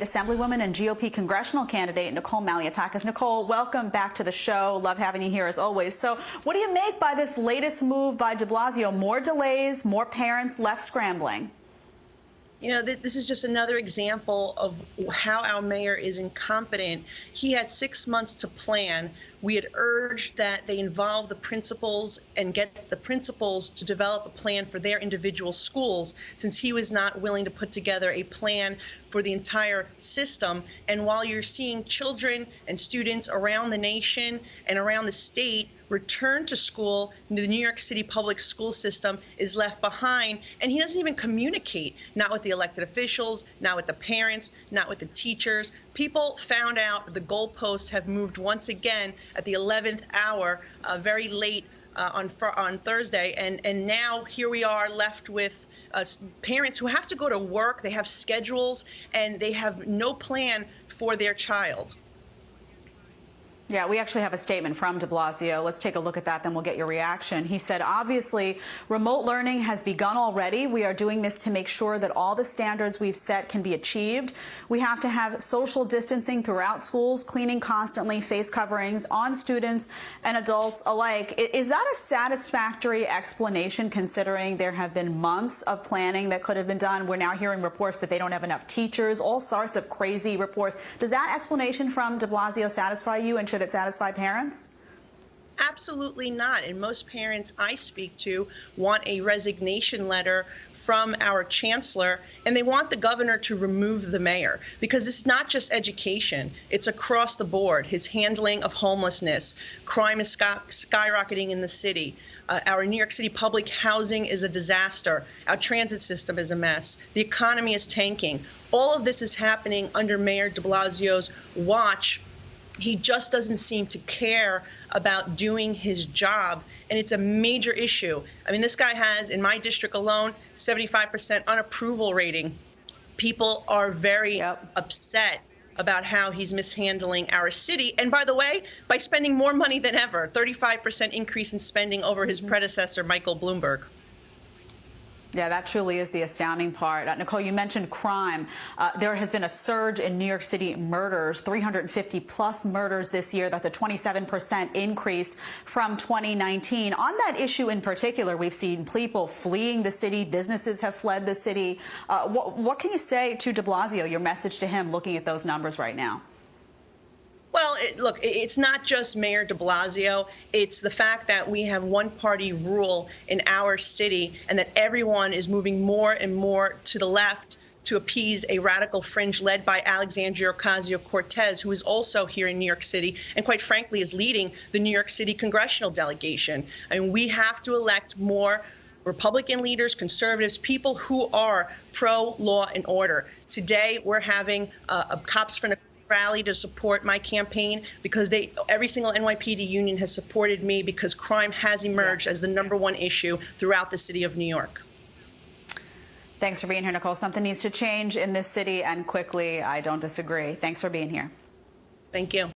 Assemblywoman and GOP congressional candidate Nicole Malliotakis. Nicole, welcome back to the show. Love having you here as always. So what do you make by this latest move by de Blasio? More delays, more parents left scrambling. You know, this is just another example of how our mayor is incompetent. He had 6 months to plan. We had urged that they involve the principals and get the principals to develop a plan for their individual schools, since he was not willing to put together a plan for the entire system. And while you're seeing children and students around the nation and around the state return to school, the New York City public school system is left behind, and he doesn't even communicate, not with the elected officials, not with the parents, not with the teachers. People found out the goalposts have moved once again at the 11th hour, very late on Thursday, and now here we are left with parents who have to go to work. They have schedules, and they have no plan for their child. Yeah, we actually have a statement from de Blasio. Let's take a look at that, then we'll get your reaction. He said, obviously, remote learning has begun already. We are doing this to make sure that all the standards we've set can be achieved. We have to have social distancing throughout schools, cleaning constantly, face coverings on students and adults alike. Is that a satisfactory explanation, considering there have been months of planning that could have been done? We're now hearing reports that they don't have enough teachers, all sorts of crazy reports. Does that explanation from de Blasio satisfy you, and should it satisfy parents? Absolutely not. And most parents I speak to want a resignation letter from our chancellor, and they want the governor to remove the mayor, because it's not just education, it's across the board. His handling of homelessness, crime is skyrocketing in the city. Our New York City public housing is a disaster. Our transit system is a mess. The economy is tanking. All of this is happening under Mayor de Blasio's watch. He just doesn't seem to care about doing his job, and it's a major issue. I mean, this guy has, in my district alone, 75% unapproval rating. People are very upset about how he's mishandling our city. And by the way, by spending more money than ever, 35% increase in spending over his predecessor, Michael Bloomberg. Yeah, that truly is the astounding part. Nicole, you mentioned crime. There has been a surge in New York City murders, 350-plus murders this year. That's a 27% increase from 2019. On that issue in particular, we've seen people fleeing the city. Businesses have fled the city. What can you say to de Blasio, your message to him, looking at those numbers right now? Well, look, it's not just Mayor de Blasio. It's the fact that we have one-party rule in our city, and that everyone is moving more and more to the left to appease a radical fringe led by Alexandria Ocasio-Cortez, who is also here in New York City and, quite frankly, is leading the New York City congressional delegation. I mean, we have to elect more Republican leaders, conservatives, people who are pro-law and order. Today, we're having a Cops for rally to support my campaign, because every single NYPD union has supported me, because crime has emerged as the #1 issue throughout the city of New York. Thanks for being here, Nicole. Something needs to change in this city, and quickly. I don't disagree. Thanks for being here. Thank you.